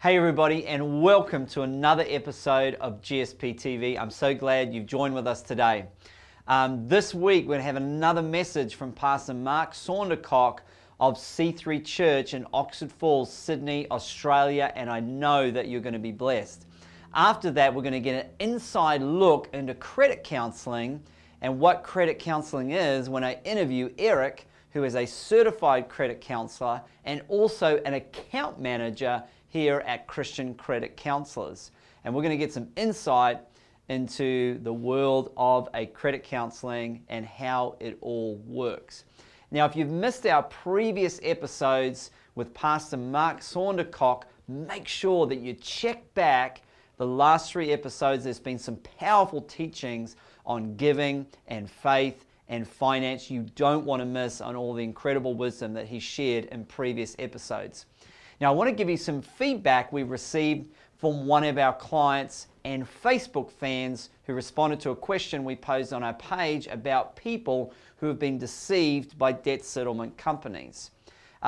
Hey everybody, and welcome to another episode of GSP TV. I'm so glad you've joined with us today. This week we're going to have another message from Pastor Mark Saundercock of C3 Church in Oxford Falls, Sydney, Australia, and I know that you're going to be blessed. After that, we're going to get an inside look into credit counseling and what credit counseling is when I interview Eric, who is a certified credit counselor and also an account manager here at Christian Credit Counselors. And we're going to get some insight into the world of a credit counseling and how it all works. Now, if you've missed our previous episodes with Pastor Mark Saundercock, make sure that you check back the last 3 episodes. There's been some powerful teachings on giving and faith and finance you don't want to miss on all the incredible wisdom that he shared in previous episodes. Now, I want to give you some feedback we received from one of our clients and Facebook fans who responded to a question we posed on our page about people who have been deceived by debt settlement companies.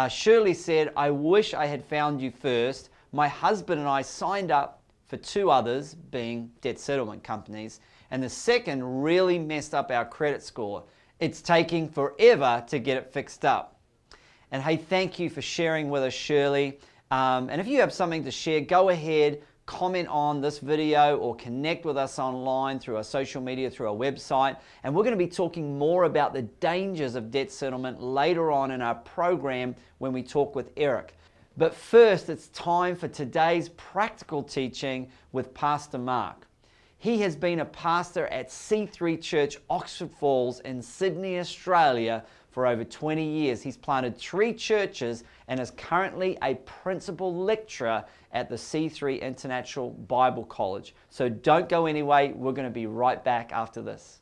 Shirley said, "I wish I had found you first. My husband and I signed up for 2 others, being debt settlement companies, and the second really messed up our credit score. It's taking forever to get it fixed up." And hey, thank you for sharing with us, Shirley. And if you have something to share, go ahead, comment on this video or connect with us online through our social media, through our website. And we're going to be talking more about the dangers of debt settlement later on in our program when we talk with Eric. But first, it's time for today's practical teaching with Pastor Mark. He has been a pastor at C3 Church, Oxford Falls in Sydney, Australia for over 20 years. He's planted 3 churches and is currently a principal lecturer at the C3 International Bible College. So don't go anyway. We're going to be right back after this.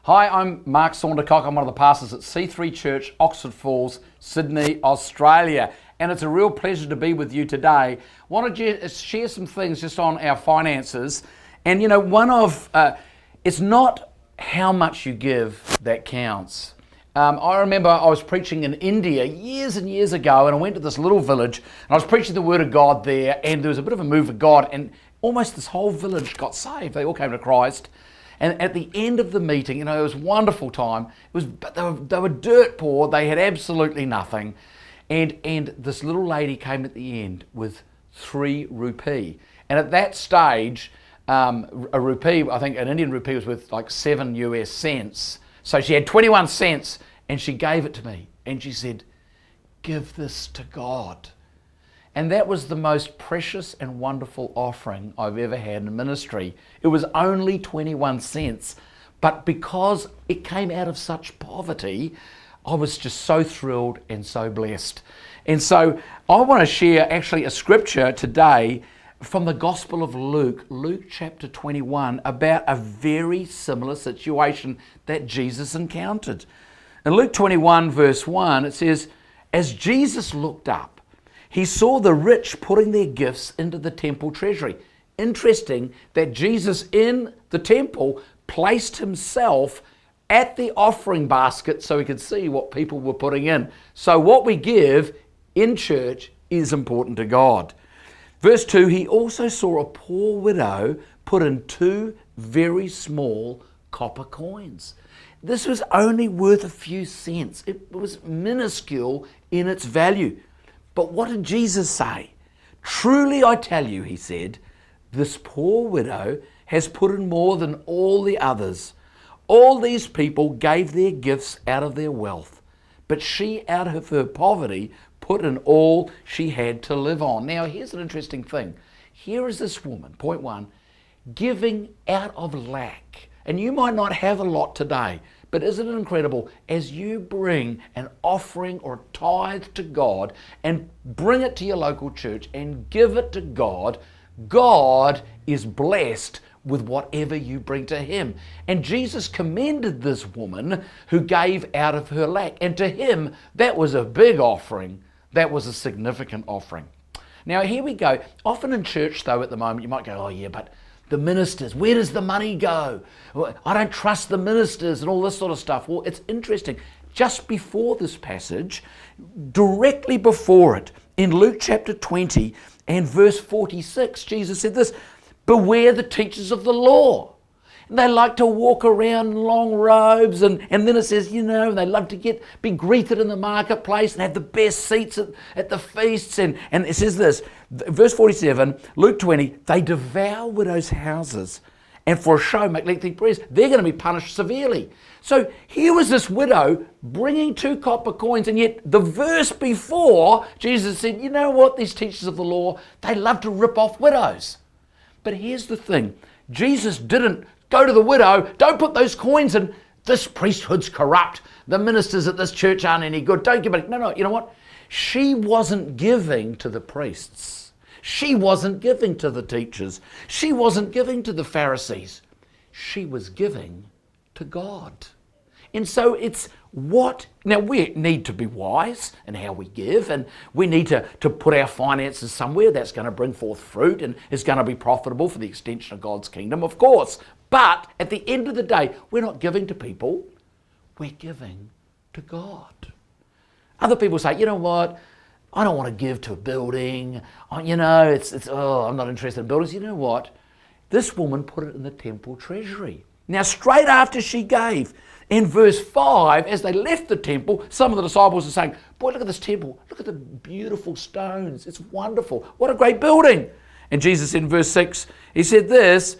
Hi, I'm Mark Saundercock. I'm one of the pastors at C3 Church, Oxford Falls, Sydney, Australia. And it's a real pleasure to be with you today. I want to share some things just on our finances. And you know, it's not how much you give that counts. I remember I was preaching in India years and years ago, and I went to this little village, and I was preaching the Word of God there, and there was a bit of a move of God, and almost this whole village got saved. They all came to Christ. And at the end of the meeting, it was a wonderful time. They were dirt poor. They had absolutely nothing. And this little lady came at the end with 3 rupee. And at that stage, a rupee, I think an Indian rupee was worth like 7 US cents. So she had 21 cents and she gave it to me. And she said, "Give this to God." And that was the most precious and wonderful offering I've ever had in ministry. It was only 21 cents, but because it came out of such poverty, I was just so thrilled and so blessed. And so I want to share actually a scripture today from the Gospel of Luke, Luke chapter 21, about a very similar situation that Jesus encountered. In Luke 21 verse 1, it says, "As Jesus looked up, he saw the rich putting their gifts into the temple treasury." Interesting that Jesus in the temple placed himself at the offering basket so he could see what people were putting in. So what we give in church is important to God. Verse 2, he also saw a poor widow put in 2 very small copper coins. This was only worth a few cents. It was minuscule in its value. But what did Jesus say? "Truly I tell you," he said, "this poor widow has put in more than all the others. All these people gave their gifts out of their wealth, but she out of her poverty put in all she had to live on." Now here's an interesting thing. Here is this woman, point 1, giving out of lack. And you might not have a lot today, but isn't it incredible as you bring an offering or a tithe to God and bring it to your local church and give it to God, God is blessed with whatever you bring to him. And Jesus commended this woman who gave out of her lack. And to him, that was a big offering. That was a significant offering. Now here we go. Often in church though at the moment, you might go, "Oh yeah, but the ministers, where does the money go? I don't trust the ministers," and all this sort of stuff. Well, it's interesting. Just before this passage, directly before it, in Luke chapter 20, And verse 46, Jesus said this, beware the teachers of the law. And they like to walk around in long robes, and then it says, they love to be greeted in the marketplace and have the best seats at the feasts. And it says this, verse 47, Luke 20, they devour widows' houses and for a show make lengthy prayers. They're going to be punished severely. So here was this widow bringing 2 copper coins, and yet the verse before, Jesus said, you know what, these teachers of the law, they love to rip off widows. But here's the thing, Jesus didn't go to the widow, don't put those coins in, this priesthood's corrupt, the ministers at this church aren't any good, don't give it. No, you know what? She wasn't giving to the priests. She wasn't giving to the teachers. She wasn't giving to the Pharisees. She was giving to God. And so now we need to be wise in how we give, and we need to put our finances somewhere that's going to bring forth fruit and is going to be profitable for the extension of God's kingdom, of course. But at the end of the day, we're not giving to people, we're giving to God. Other people say, you know what, I don't want to give to a building, I'm not interested in buildings. You know what, this woman put it in the temple treasury. Now, straight after she gave, in verse 5, as they left the temple, some of the disciples are saying, boy, look at this temple. Look at the beautiful stones. It's wonderful. What a great building. And Jesus in verse 6, he said this,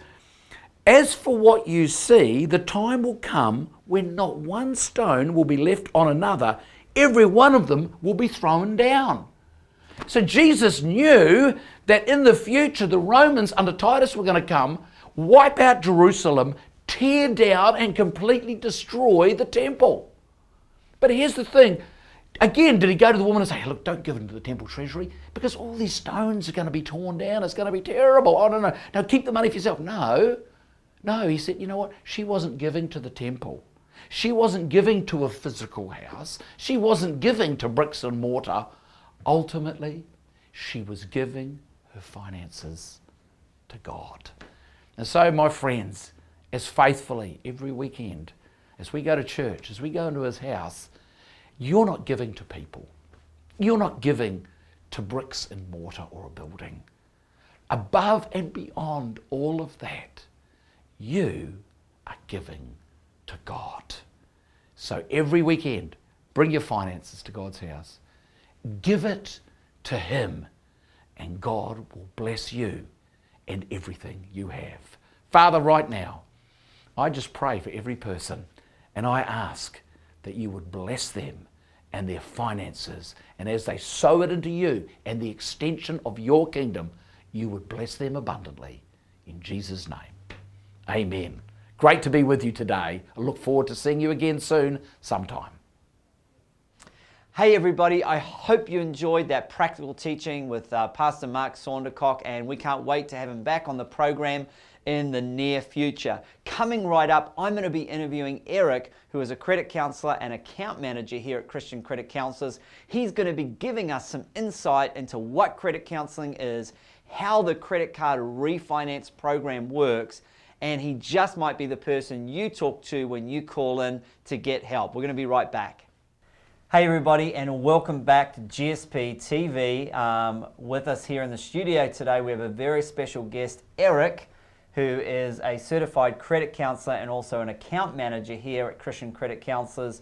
as for what you see, the time will come when not one stone will be left on another. Every one of them will be thrown down. So Jesus knew that in the future, the Romans under Titus were going to come, wipe out Jerusalem, tear down and completely destroy the temple. But here's the thing. Again, did he go to the woman and say, look, don't give it into the temple treasury because all these stones are going to be torn down. It's going to be terrible. I don't know. Now keep the money for yourself. No, he said, you know what? She wasn't giving to the temple. She wasn't giving to a physical house. She wasn't giving to bricks and mortar. Ultimately, she was giving her finances to God. And so, my friends, as faithfully every weekend, as we go to church, as we go into his house, you're not giving to people. You're not giving to bricks and mortar or a building. Above and beyond all of that, you are giving to God. So every weekend, bring your finances to God's house. Give it to him, and God will bless you and everything you have. Father, right now, I just pray for every person, and I ask that you would bless them and their finances, and as they sow it into you and the extension of your kingdom, you would bless them abundantly. In Jesus' name, amen. Great to be with you today. I look forward to seeing you again soon, sometime. Hey everybody, I hope you enjoyed that practical teaching with Pastor Mark Saundercock, and we can't wait to have him back on the program in the near future. Coming right up, I'm going to be interviewing Eric, who is a credit counselor and account manager here at Christian Credit Counselors. He's going to be giving us some insight into what credit counseling is, how the credit card refinance program works, and he just might be the person you talk to when you call in to get help. We're going to be right back. Hey everybody, and welcome back to GSP TV. With us here in the studio today, we have a very special guest, Eric, who is a certified credit counselor and also an account manager here at Christian Credit Counselors.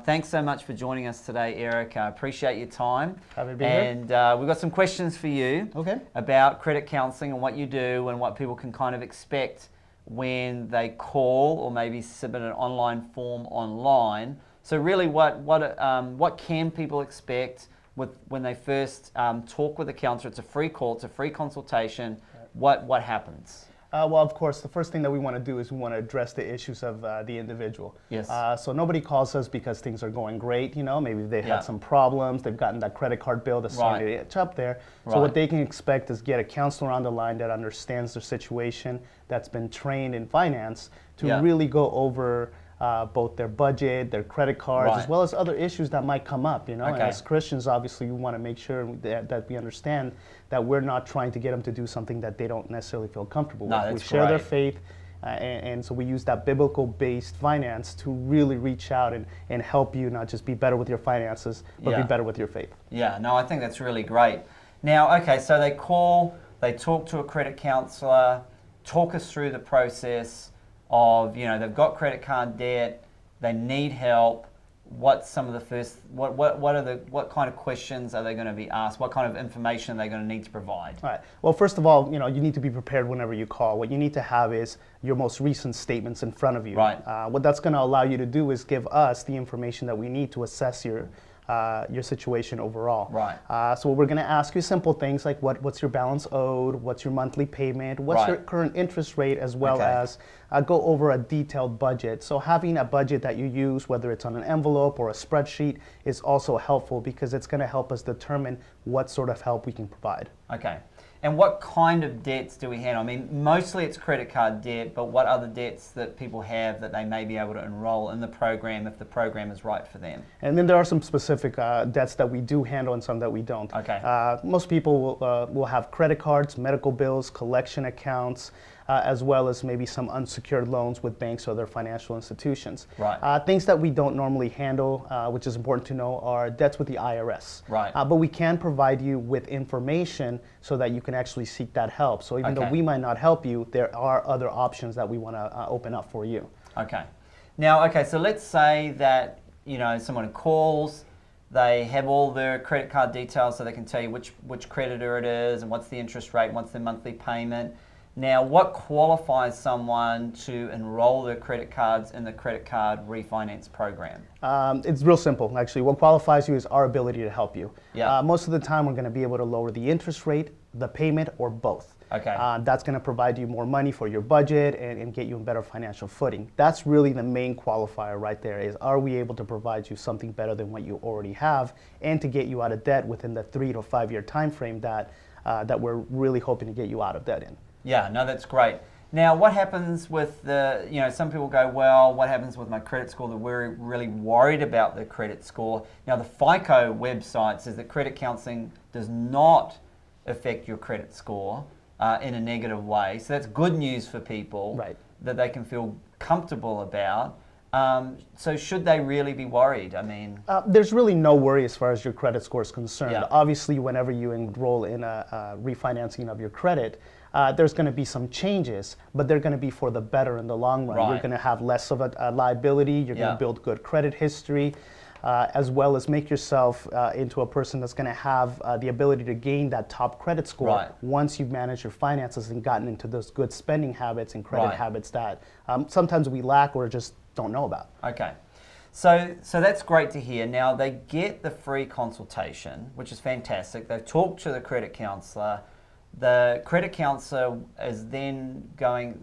Thanks so much for joining us today, Eric. I appreciate your time. Happy to be here. And we've got some questions for you about credit counseling and what you do and what people can kind of expect when they call or maybe submit an online form online. So really, what can people expect when they first talk with a counselor? It's a free call, it's a free consultation. What happens? Well, of course, the first thing that we want to do is we want to address the issues of the individual. Yes. So nobody calls us because things are going great, maybe they had some problems, they've gotten that credit card bill that's starting to itch up there. So what they can expect is get a counselor on the line that understands their situation, that's been trained in finance to really go over both their budget, their credit cards, as well as other issues that might come up, And as Christians, obviously, we want to make sure that we understand that we're not trying to get them to do something that they don't necessarily feel comfortable with. We share their faith, and so we use that biblical-based finance to really reach out and help you not just be better with your finances, but be better with your faith. Yeah, no, I think that's really great. Now, okay, so they call, they talk to a credit counselor, talk us through the process of, you know, they've got credit card debt, they need help. What's some of the first, what kind of questions are they going to be asked? What kind of information are they going to need to provide? All right. Well, first of all, you know, you need to be prepared whenever you call. What you need to have is your most recent statements in front of you. Right. What that's going to allow you to do is give us the information that we need to assess your situation overall. Right. So what we're going to ask you simple things like what's your balance owed, what's your monthly payment, what's your current interest rate, as well as go over a detailed budget. So having a budget that you use, whether it's on an envelope or a spreadsheet, is also helpful because it's going to help us determine what sort of help we can provide. Okay. And what kind of debts do we handle? I mean, mostly it's credit card debt, but what other debts that people have that they may be able to enroll in the program if the program is right for them? And then there are some specific debts that we do handle and some that we don't. Okay. Most people will have credit cards, medical bills, collection accounts, as well as maybe some unsecured loans with banks or other financial institutions. Right. Things that we don't normally handle, which is important to know, are debts with the IRS. Right. But we can provide you with information so that you can actually seek that help. So even though we might not help you, there are other options that we want to open up for you. Okay. Now, so let's say that, you know, someone calls, they have all their credit card details so they can tell you which creditor it is and what's the interest rate, what's their monthly payment. Now, what qualifies someone to enroll their credit cards in the credit card refinance program? It's real simple, actually. What qualifies you is our ability to help you. Yeah. Most of the time, we're going to be able to lower the interest rate, the payment, or both. Okay. That's going to provide you more money for your budget and get you in better financial footing. That's really the main qualifier right there is, are we able to provide you something better than what you already have and to get you out of debt within the 3 to 5 year time frame that we're really hoping to get you out of debt in. Yeah, no, that's great. Now, what happens with the, you know, some people go, well, what happens with my credit score? They're really worried about the credit score. Now, the FICO website says that credit counseling does not affect your credit score in a negative way. So that's good news for people that they can feel comfortable about. So should they really be worried? I mean, there's really no worry as far as your credit score is concerned. Yeah. Obviously, whenever you enroll in a refinancing of your credit, there's going to be some changes, but they're going to be for the better in the long run. Right. You're going to have less of a liability. You're going to build good credit history, as well as make yourself into a person that's going to have the ability to gain that top credit score once you've managed your finances and gotten into those good spending habits and credit habits that sometimes we lack or just don't know about. Okay. So that's great to hear. Now, they get the free consultation, which is fantastic. They talk to the credit counselor. The credit counselor is then going,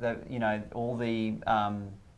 all the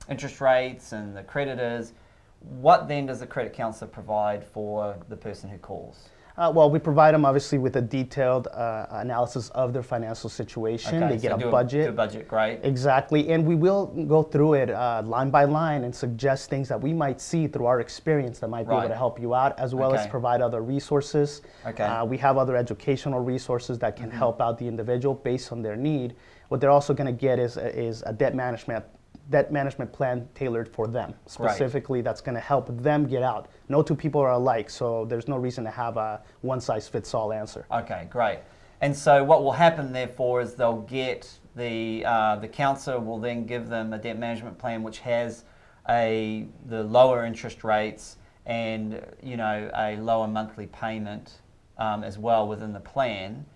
interest rates and the creditors. What then does the credit counselor provide for the person who calls? Well, we provide them obviously with a detailed analysis of their financial situation. Okay, they get so a budget. Do a budget, great. Exactly, and we will go through it line by line and suggest things that we might see through our experience that might be able to help you out, as well as provide other resources. Okay. We have other educational resources that can help out the individual based on their need. What they're also going to get is a debt management plan tailored for them. Specifically, that's going to help them get out. No two people are alike, so there's no reason to have a one-size-fits-all answer. Okay, great. And so what will happen, therefore, is they'll get the counselor will then give them a debt management plan which has the lower interest rates and a lower monthly payment as well within the plan.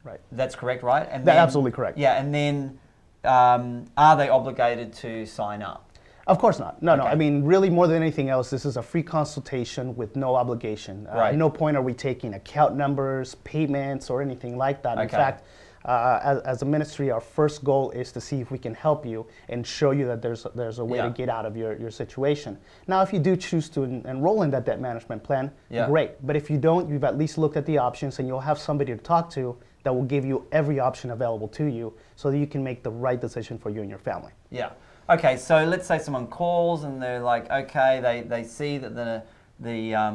Right. That's correct, right? And That's absolutely correct. Yeah, and then are they obligated to sign up? Of course not. No. I mean, really, more than anything else, this is a free consultation with no obligation. At no point are we taking account numbers, payments, or anything like that. In fact, as a ministry, our first goal is to see if we can help you and show you that there's a way to get out of your situation. Now, if you do choose to enroll in that debt management plan, great. But if you don't, you've at least looked at the options and you'll have somebody to talk to that will give you every option available to you so that you can make the right decision for you and your family. Yeah. Okay, so let's say someone calls and they're like, okay, they see that the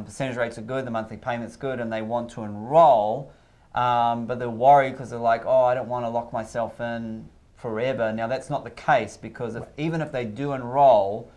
percentage rates are good, the monthly payment's good, and they want to enroll, but they're worried because they're like, oh, I don't want to lock myself in forever. Now, that's not the case because even if they do enroll,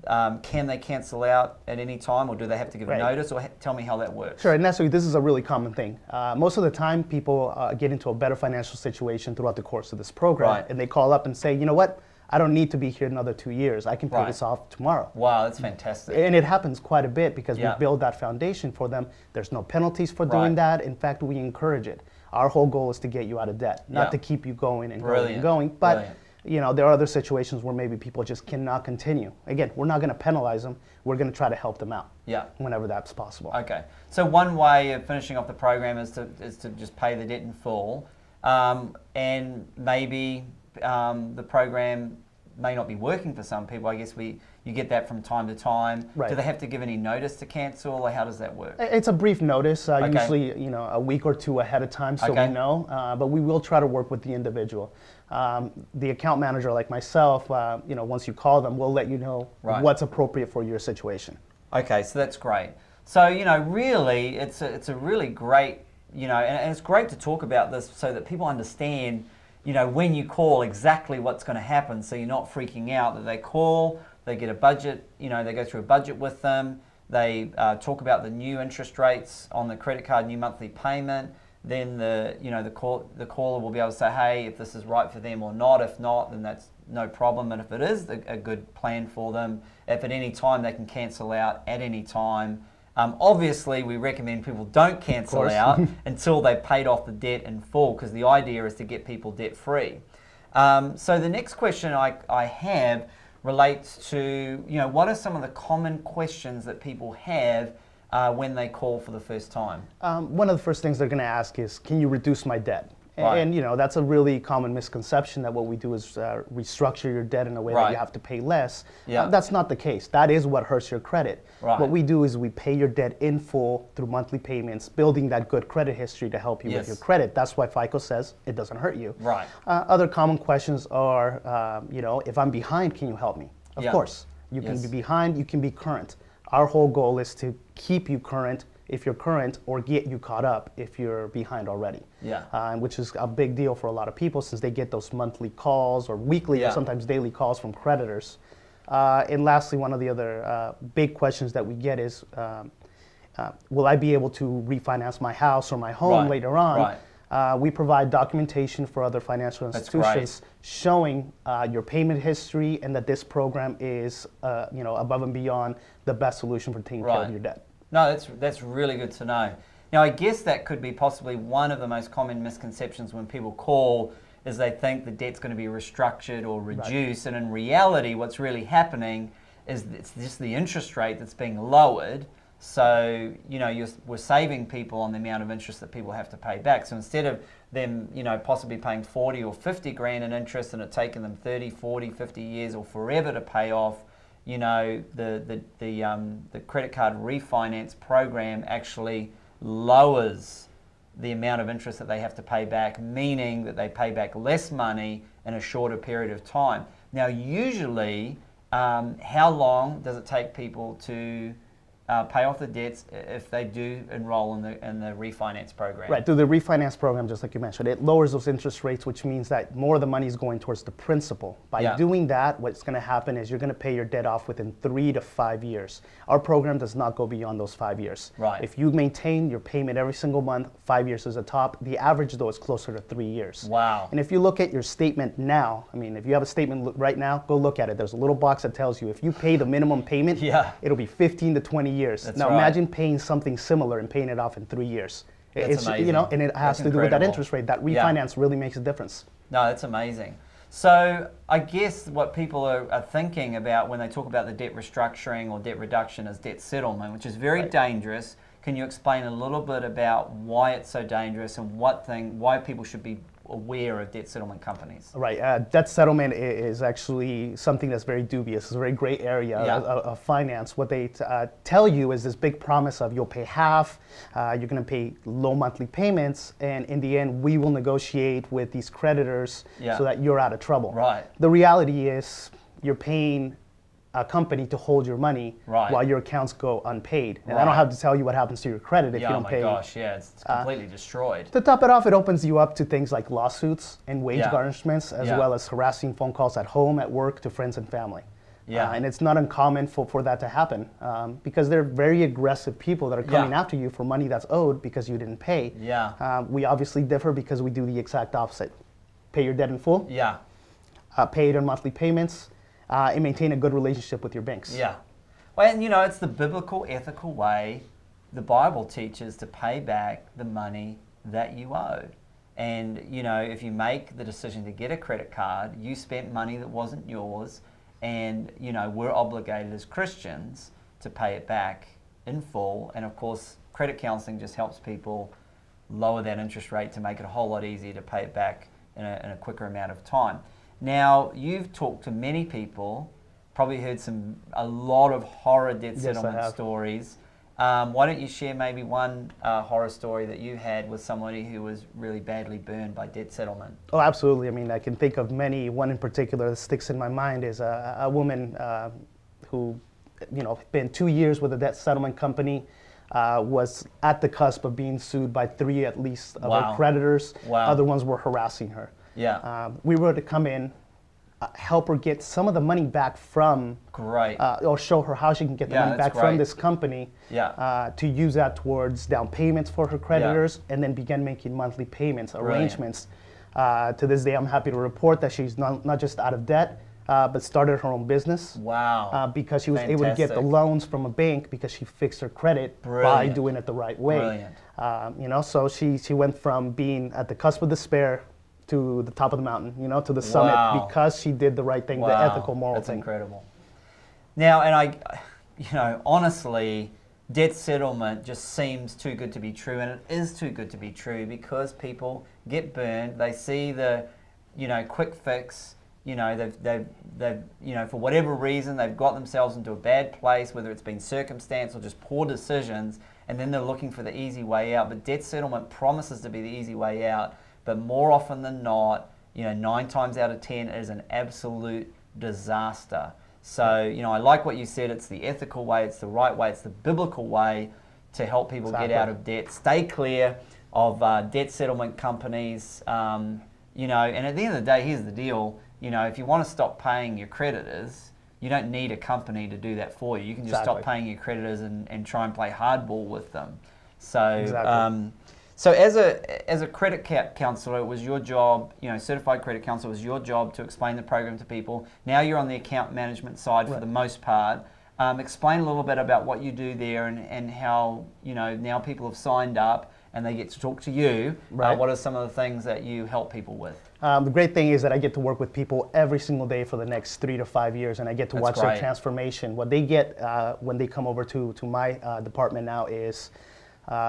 can they cancel out at any time, or do they have to give a notice, or tell me how that works? Sure, and necessarily this is a really common thing. Most of the time, people get into a better financial situation throughout the course of this program, and they call up and say, you know what, I don't need to be here another 2 years. I can pay this off tomorrow. Wow, that's fantastic. And it happens quite a bit because we build that foundation for them. There's no penalties for doing that. In fact, we encourage it. Our whole goal is to get you out of debt, not to keep you going and going and going. But you know, there are other situations where maybe people just cannot continue. Again, we're not going to penalize them. We're going to try to help them out. Whenever that's possible. Okay. So one way of finishing off the program is to just pay the debt in full, and maybe the program may not be working for some people. I guess you get that from time to time. Do they have to give any notice to cancel, or how does that work? It's a brief notice, usually a week or two ahead of time, so we know. But we will try to work with the individual. The account manager, like myself, once you call them, we'll let you know what's appropriate for your situation. Okay, so that's great. So really, it's a really great, and it's great to talk about this so that people understand, when you call, exactly what's going to happen, so you're not freaking out. That they call, they get a budget, they go through a budget with them, they talk about the new interest rates on the credit card, new monthly payment. Then the caller will be able to say, hey, if this is right for them or not. If not, then that's no problem. And if it is a good plan for them, if at any time they can cancel out at any time. Obviously, we recommend people don't cancel out until they've paid off the debt in full, because the idea is to get people debt free. So the next question I have relates to, what are some of the common questions that people have when they call for the first time? One of the first things they're going to ask is, can you reduce my debt? And that's a really common misconception, that what we do is restructure your debt in a way that you have to pay less. That's not the case. That is what hurts your credit. What we do is we pay your debt in full through monthly payments, building that good credit history to help you with your credit. That's why FICO says it doesn't hurt you. Other common questions are, if I'm behind, can you help me? Of course. You can be behind, you can be current. Our whole goal is to keep you current if you're current, or get you caught up if you're behind already. Which is a big deal for a lot of people, since they get those monthly calls or weekly or sometimes daily calls from creditors. And lastly, one of the other big questions that we get is, will I be able to refinance my house or my home later on? We provide documentation for other financial institutions showing your payment history, and that this program is above and beyond the best solution for taking care of your debt. No, that's really good to know. Now, I guess that could be possibly one of the most common misconceptions when people call, is they think the debt's going to be restructured or reduced, and in reality, what's really happening is it's just the interest rate that's being lowered. So, we're saving people on the amount of interest that people have to pay back. So instead of them, possibly paying 40 or 50 grand in interest, and it taking them 30, 40, 50 years or forever to pay off, the credit card refinance program actually lowers the amount of interest that they have to pay back, meaning that they pay back less money in a shorter period of time. Now, usually, how long does it take people to pay off the debts if they do enroll in the refinance program? Right, through the refinance program, just like you mentioned, it lowers those interest rates, which means that more of the money is going towards the principal. By doing that, what's going to happen is you're going to pay your debt off within 3 to 5 years. Our program does not go beyond those 5 years. If you maintain your payment every single month, 5 years is the top. The average, though, is closer to 3 years. Wow. And if you look at your statement now, if you have a statement right now, go look at it. There's a little box that tells you if you pay the minimum payment, it'll be 15 to 20 years. That's now imagine paying something similar and paying it off in 3 years. That's amazing. And it has to do with that interest rate. That refinance really makes a difference. No, that's amazing. So I guess what people are thinking about when they talk about the debt restructuring or debt reduction is debt settlement, which is very dangerous. Can you explain a little bit about why it's so dangerous and why people should be aware of debt settlement companies? Right. Debt settlement is actually something that's very dubious. It's a very gray area of finance. What they tell you is this big promise of you'll pay half, you're going to pay low monthly payments, and in the end, we will negotiate with these creditors so that you're out of trouble. The reality is you're paying a company to hold your money while your accounts go unpaid. And I don't have to tell you what happens to your credit if you don't pay. Oh my gosh, it's completely destroyed. To top it off, it opens you up to things like lawsuits and wage garnishments, as well as harassing phone calls at home, at work, to friends and family. Yeah. And it's not uncommon for that to happen because they're very aggressive people that are coming after you for money that's owed because you didn't pay. Yeah. We obviously differ because we do the exact opposite. Pay your debt in full. Yeah. Pay it on monthly payments, and maintain a good relationship with your banks. Yeah. Well, and it's the biblical, ethical way the Bible teaches to pay back the money that you owe. And, if you make the decision to get a credit card, you spent money that wasn't yours, and, we're obligated as Christians to pay it back in full. And, of course, credit counseling just helps people lower that interest rate to make it a whole lot easier to pay it back in a quicker amount of time. Now, you've talked to many people, probably heard a lot of horror debt settlement stories. Why don't you share maybe one horror story that you had with somebody who was really badly burned by debt settlement? Oh, absolutely. I mean, I can think of many. One in particular that sticks in my mind is a woman who, been 2 years with a debt settlement company, was at the cusp of being sued by 3 at least of her creditors. Wow. Other ones were harassing her. Yeah. We were to come in, help her get some of the money back from, or show her how she can get the money back from this company, to use that towards down payments for her creditors, and then begin making monthly payments, arrangements. To this day, I'm happy to report that she's not just out of debt, but started her own business. Wow. Because she was able to get the loans from a bank because she fixed her credit by doing it the right way. Brilliant. So she went from being at the cusp of despair to the top of the mountain, to the summit, because she did the right thing, the ethical, moral That's thing. Incredible. Now, and honestly, debt settlement just seems too good to be true, and it is too good to be true because people get burned. They see the, quick fix. They've for whatever reason, they've got themselves into a bad place, whether it's been circumstance or just poor decisions, and then they're looking for the easy way out. But debt settlement promises to be the easy way out. But more often than not, 9 times out of 10 is an absolute disaster. So, I like what you said. It's the ethical way, it's the right way, it's the biblical way to help people get out of debt. Stay clear of debt settlement companies. And at the end of the day, here's the deal. If you want to stop paying your creditors, you don't need a company to do that for you. You can just stop paying your creditors and try and play hardball with them. So. So as a credit counselor, it was your job, certified credit counselor, it was your job to explain the program to people. Now you're on the account management side for the most part. Explain a little bit about what you do there and how, now people have signed up and they get to talk to you. What are some of the things that you help people with? The great thing is that I get to work with people every single day for the next 3 to 5 years, and I get to watch their transformation. What they get when they come over to my department now is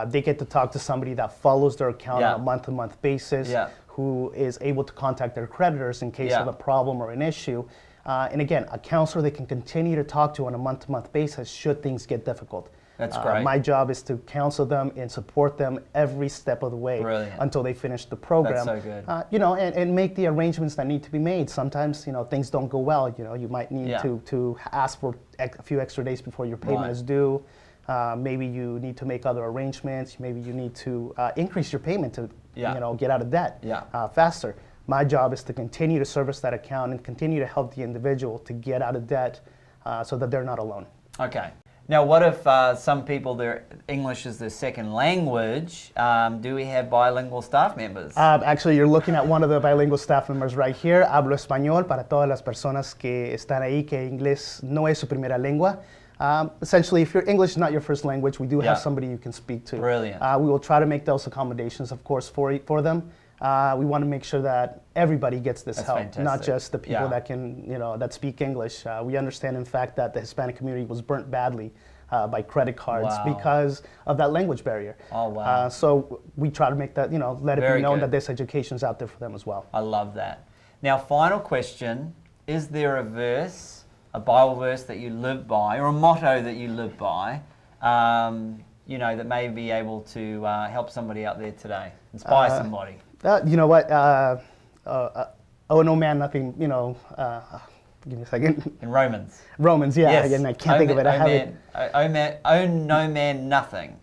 they get to talk to somebody that follows their account on a month-to-month basis, who is able to contact their creditors in case of a problem or an issue. And again, a counselor they can continue to talk to on a month-to-month basis should things get difficult. That's great. My job is to counsel them and support them every step of the way until they finish the program. That's so good. And make the arrangements that need to be made. Sometimes, things don't go well. You might need to ask for a few extra days before your payment is due. Maybe you need to make other arrangements. Maybe you need to increase your payment to get out of debt faster. My job is to continue to service that account and continue to help the individual to get out of debt so that they're not alone. Okay. Now, what if some people, their English is their second language? Do we have bilingual staff members? Actually, you're looking at one of the bilingual staff members right here. Hablo español para todas las personas que están ahí que inglés no es su primera lengua. Essentially, if your English is not your first language, we do have somebody you can speak to. Brilliant. We will try to make those accommodations, of course, for them. We want to make sure that everybody gets this help, fantastic. not just the people that can, that speak English. We understand, in fact, that the Hispanic community was burnt badly by credit cards because of that language barrier. Oh, wow. So we try to make that, let it Very be known good. that this education's out there for them as well. I love that. Now, final question. Is there a verse, a Bible verse that you live by, or a motto that you live by, that may be able to help somebody out there today, inspire somebody? You know what? Oh, no man, nothing, give me a second. In Romans. Romans, yeah. Yes. Again, I can't think of it. I have it. Oh, no man, nothing.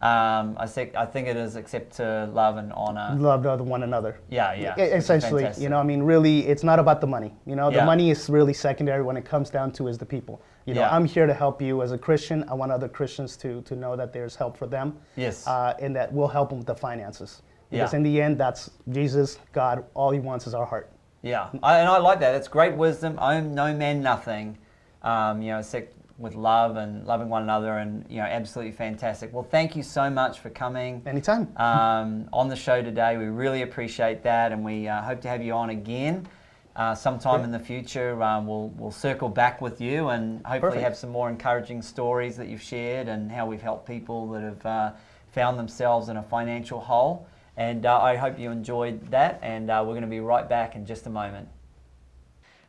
I think it is except to love and honor. Love one another. Yeah. Essentially, Fantastic. I mean, really, it's not about the money. The Yeah. money is really secondary. When it comes down to is the people. Yeah. I'm here to help you as a Christian. I want other Christians to know that there's help for them. Yes. And that we'll help them with the finances. Because Yeah. in the end, that's Jesus, God. All He wants is our heart. Yeah, and I like that. It's great wisdom. Own no man nothing. Except with love and loving one another, and absolutely fantastic. Well, thank you so much for coming. Anytime. On the show today. We really appreciate that, and we hope to have you on again sometime in the future. We'll circle back with you and hopefully have some more encouraging stories that you've shared and how we've helped people that have found themselves in a financial hole. And I hope you enjoyed that, and we're going to be right back in just a moment.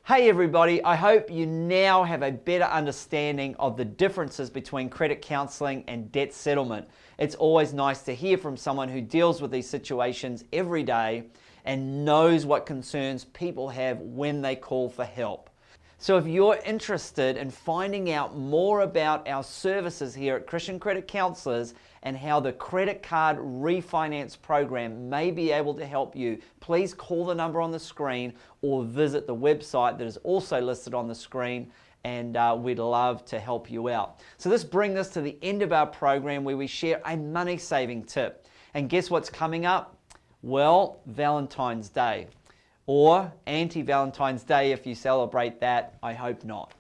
Hey everybody, I hope you now have a better understanding of the differences between credit counseling and debt settlement. It's always nice to hear from someone who deals with these situations every day and knows what concerns people have when they call for help. So if you're interested in finding out more about our services here at Christian Credit Counselors and how the credit card refinance program may be able to help you, please call the number on the screen or visit the website that is also listed on the screen, and we'd love to help you out. So this brings us to the end of our program where we share a money saving tip. And guess what's coming up? Well, Valentine's Day. Or anti-Valentine's Day if you celebrate that. I hope not.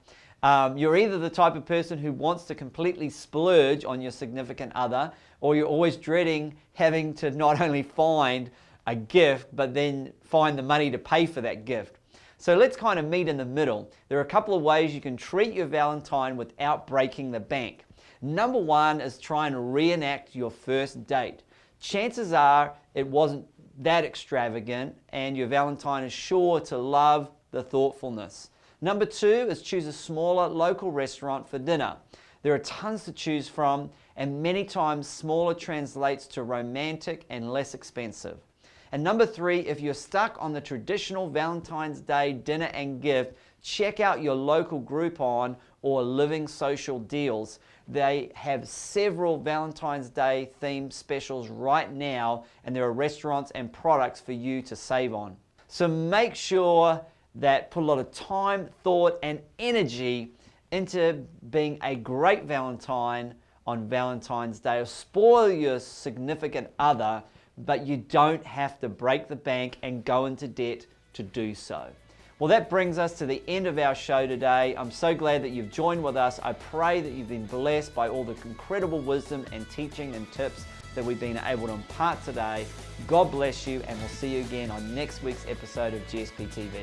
You're either the type of person who wants to completely splurge on your significant other, or you're always dreading having to not only find a gift, but then find the money to pay for that gift. So let's kind of meet in the middle. There are a couple of ways you can treat your Valentine without breaking the bank. Number one is try and reenact your first date. Chances are it wasn't that extravagant, and your Valentine is sure to love the thoughtfulness. Number two is choose a smaller local restaurant for dinner. There are tons to choose from, and many times smaller translates to romantic and less expensive. And number three, if you're stuck on the traditional Valentine's Day dinner and gift, check out your local Groupon or Living Social Deals. They have several Valentine's Day themed specials right now, and there are restaurants and products for you to save on. So make sure that put a lot of time, thought, and energy into being a great Valentine on Valentine's Day, or spoil your significant other, but you don't have to break the bank and go into debt to do so. Well, that brings us to the end of our show today. I'm so glad that you've joined with us. I pray that you've been blessed by all the incredible wisdom and teaching and tips that we've been able to impart today. God bless you, and we'll see you again on next week's episode of GSP TV.